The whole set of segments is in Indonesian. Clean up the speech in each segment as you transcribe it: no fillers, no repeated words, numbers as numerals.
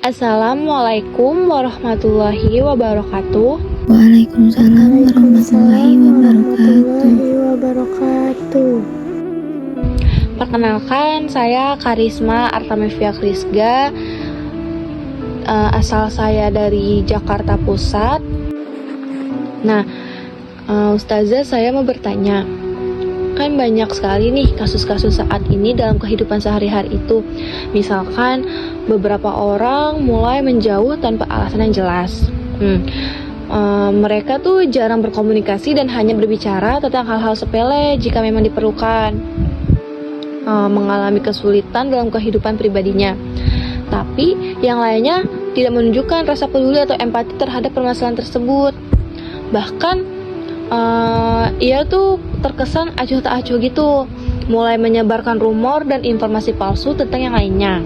Assalamualaikum warahmatullahi wabarakatuh. Waalaikumsalam warahmatullahi wabarakatuh. Perkenalkan, saya Karisma Artamevia Krisga. Asal saya dari Jakarta Pusat. Nah, Ustazah, saya mau bertanya. Kan banyak sekali nih kasus-kasus saat ini dalam kehidupan sehari-hari itu. Misalkan beberapa orang mulai menjauh tanpa alasan yang jelas. Mereka tuh jarang berkomunikasi dan hanya berbicara tentang hal-hal sepele jika memang diperlukan. Mengalami kesulitan dalam kehidupan pribadinya. Tapi yang lainnya tidak menunjukkan rasa peduli atau empati terhadap permasalahan tersebut. Bahkan ia tuh terkesan acuh tak acuh gitu, mulai menyebarkan rumor dan informasi palsu tentang yang lainnya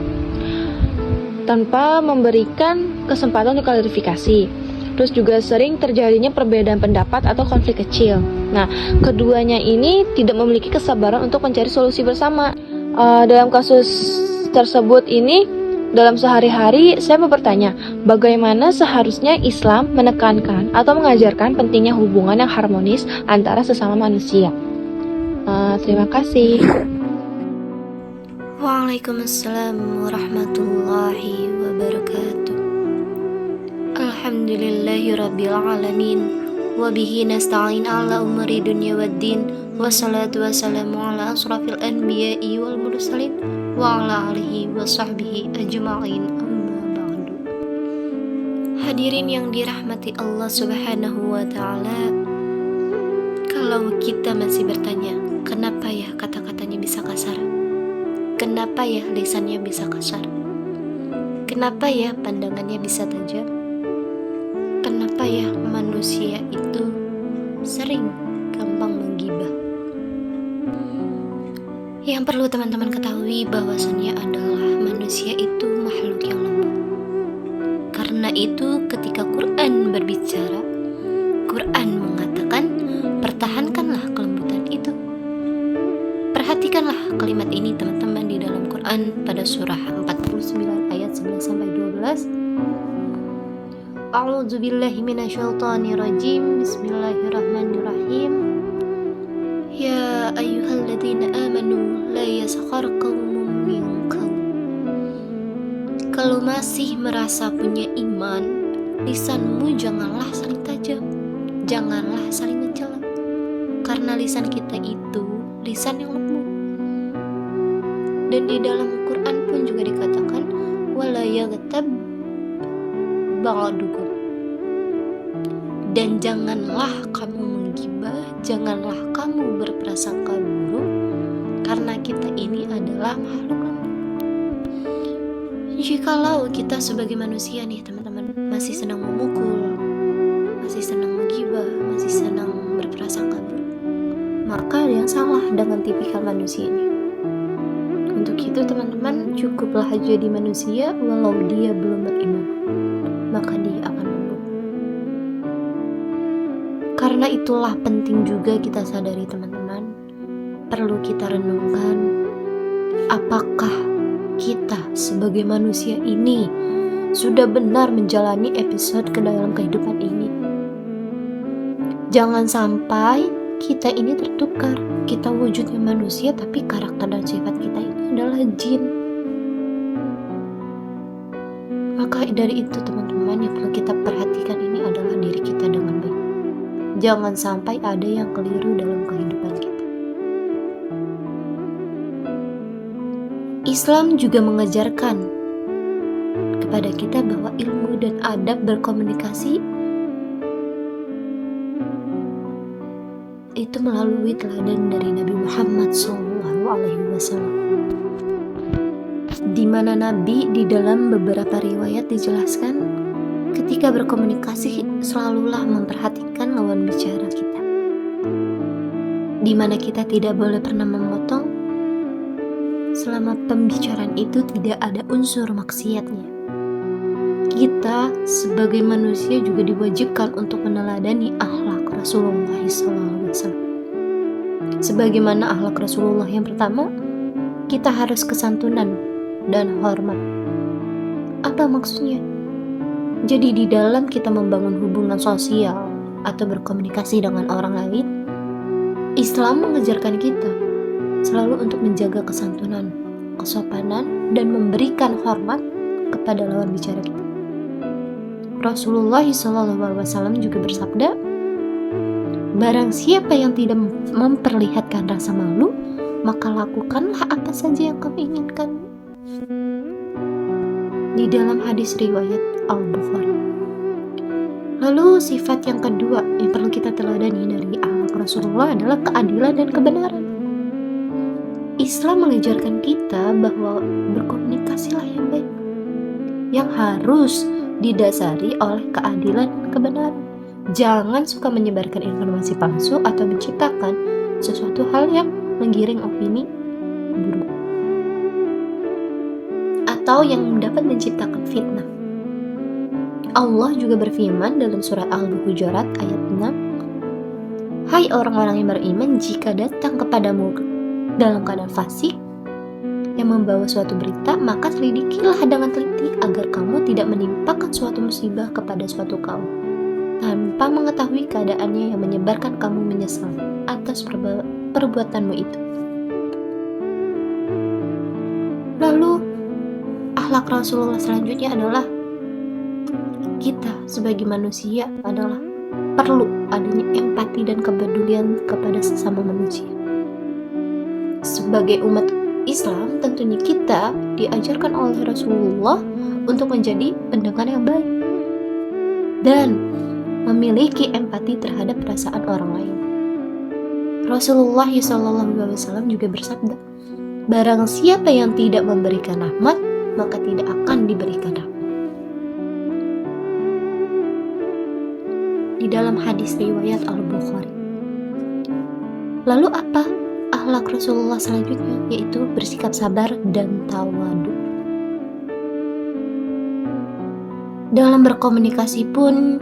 tanpa memberikan kesempatan untuk klarifikasi. Terus juga sering terjadinya perbedaan pendapat atau konflik kecil. Nah, keduanya ini tidak memiliki kesabaran untuk mencari solusi bersama. Dalam kasus tersebut ini, dalam sehari-hari saya mau bertanya, bagaimana seharusnya Islam menekankan atau mengajarkan pentingnya hubungan yang harmonis antara sesama manusia? Terima kasih. Waalaikumsalam warahmatullahi wabarakatuh. Alhamdulillahirabbil alamin. Wabihi nasta'in ala umuri dunya waddin. Wassalatu wassalamu ala asrafil anbiya'i wal mursalin wa ala alihi wa sahbihi ajma'in, amma ba'du. Hadirin yang dirahmati Allah subhanahu wa ta'ala, kalau kita masih bertanya, kenapa ya kata-katanya bisa kasar? Kenapa ya lisannya bisa kasar? Kenapa ya pandangannya bisa tajam? Kenapa ya manusia itu sering gampang menggibah? Yang perlu teman-teman ketahui bahwasannya adalah manusia itu makhluk yang lembut. Karena itu ketika Quran berbicara, Quran mengatakan, pertahankanlah kelembutan itu. Perhatikanlah kalimat ini teman-teman di dalam Quran pada surah 49 ayat 11 sampai 12. A'udzubillahi minasyaitonirrajim. Bismillahirrahmanirrahim. Ya ayyuhalladzina amanu la yaskhar qaumun min qaum. Kalau masih merasa punya iman, lisanmu janganlah saling tajam, janganlah saling mencela. Karena lisan kita itu lisan yang lembut. Dan di dalam Quran pun juga dikatakan wala yaghtab ba'dukum. Dan janganlah kamu menggibah, janganlah kamu berprasangka buruk, karena kita ini adalah makhluk lembut. Jikalau kita sebagai manusia nih teman-teman masih senang memukul, masih senang menggibah, masih senang berprasangka buruk, maka ada yang salah dengan tipikal manusia ini. Untuk itu teman-teman, cukuplah jadi manusia walau dia belum beriman, maka dia akan lembut. Karena itulah penting juga kita sadari teman-teman, perlu kita renungkan, apakah kita sebagai manusia ini sudah benar menjalani episode ke dalam kehidupan ini. Jangan sampai kita ini tertukar, kita wujudnya manusia tapi karakter dan sifat kita itu adalah jin. Maka dari itu teman-teman, yang perlu kita perhatikan ini adalah diri kita dengan baik. Jangan sampai ada yang keliru dalam kehidupan kita. Islam juga mengajarkan kepada kita bahwa ilmu dan adab berkomunikasi itu melalui teladan dari Nabi Muhammad SAW, di mana Nabi di dalam beberapa riwayat dijelaskan ketika berkomunikasi selalulah memperhatikan lawan bicara kita, di mana kita tidak boleh pernah memotong selama pembicaraan itu tidak ada unsur maksiatnya. Kita sebagai manusia juga diwajibkan untuk meneladani akhlak Rasulullah SAW. Sebagaimana akhlak Rasulullah yang pertama, kita harus kesantunan dan hormat. Apa maksudnya? Jadi di dalam kita membangun hubungan sosial atau berkomunikasi dengan orang lain, Islam mengajarkan kita selalu untuk menjaga kesantunan, kesopanan, dan memberikan hormat kepada lawan bicara kita. Rasulullah SAW juga bersabda, barang siapa yang tidak memperlihatkan rasa malu, maka lakukanlah apa saja yang kamu inginkan. Di dalam hadis riwayat Al-Bukhari. Lalu sifat yang kedua yang perlu kita teladani dari akhlak Rasulullah adalah keadilan dan kebenaran. Islam mengajarkan kita bahwa berkomunikasilah yang baik, yang harus didasari oleh keadilan dan kebenaran. Jangan suka menyebarkan informasi palsu atau menciptakan sesuatu hal yang menggiring opini buruk atau yang dapat menciptakan fitnah. Allah juga berfirman dalam surat Al-Hujurat ayat 6, hai orang-orang yang beriman, jika datang kepadamu dalam keadaan fasik yang membawa suatu berita, maka selidikilah dengan teliti agar kamu tidak menimpakan suatu musibah kepada suatu kaum tanpa mengetahui keadaannya yang menyebarkan kamu menyesal atas perbuatanmu itu. Lalu akhlak Rasulullah selanjutnya adalah kita sebagai manusia adalah perlu adanya empati dan kepedulian kepada sesama manusia. Sebagai umat Islam, tentunya kita diajarkan oleh Rasulullah untuk menjadi pendengar yang baik dan memiliki empati terhadap perasaan orang lain. Rasulullah SAW juga bersabda, barang siapa yang tidak memberikan rahmat, maka tidak akan diberikan rahmat. Di dalam hadis riwayat Al-Bukhari. Lalu apa akhlak Rasulullah selanjutnya? Yaitu bersikap sabar dan tawadu. Dalam berkomunikasi pun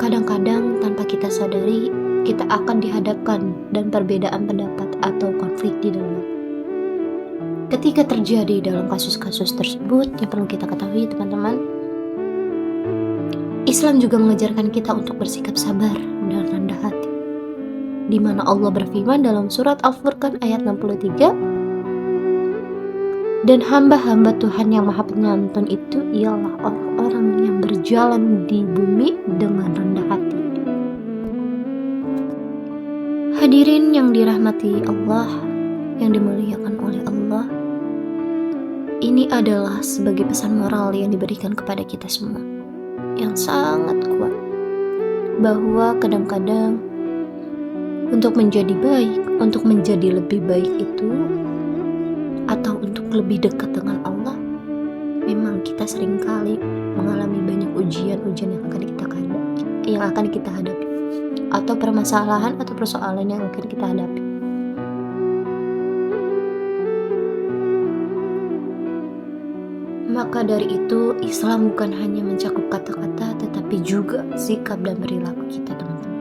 kadang-kadang tanpa kita sadari kita akan dihadapkan dan perbedaan pendapat atau konflik di dalam. Ketika terjadi dalam kasus-kasus tersebut, yang perlu kita ketahui teman-teman, Islam juga mengajarkan kita untuk bersikap sabar dan rendah hati. Di mana Allah berfirman dalam surat Al-Furqan ayat 63, dan hamba-hamba Tuhan yang Maha Penyantun itu ialah orang-orang yang berjalan di bumi dengan rendah hati. Hadirin yang dirahmati Allah, yang dimuliakan oleh Allah, ini adalah sebagai pesan moral yang diberikan kepada kita semua yang sangat kuat, bahwa kadang-kadang untuk menjadi baik, untuk menjadi lebih baik itu, atau untuk lebih dekat dengan Allah, memang kita seringkali mengalami banyak ujian-ujian yang akan kita hadapi, atau permasalahan atau persoalan yang akan kita hadapi. Maka dari itu, Islam bukan hanya mencakup kata-kata, tetapi juga sikap dan perilaku kita, teman-teman.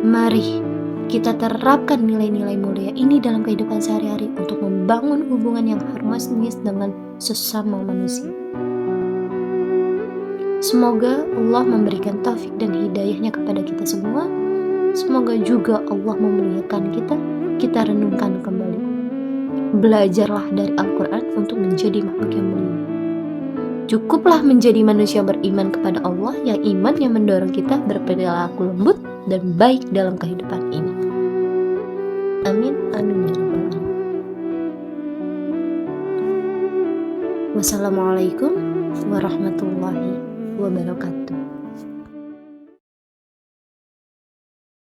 Mari kita terapkan nilai-nilai mulia ini dalam kehidupan sehari-hari untuk membangun hubungan yang harmonis dengan sesama manusia. Semoga Allah memberikan taufik dan hidayahnya kepada kita semua. Semoga juga Allah memuliakan kita renungkan kembali. Belajarlah dari Al-Quran untuk menjadi makhluk yang mulia. Cukuplah menjadi manusia beriman kepada Allah, yang iman yang mendorong kita berperilaku lembut dan baik dalam kehidupan ini. Amin, amin ya rabbal alamin. Wassalamualaikum warahmatullahi wabarakatuh.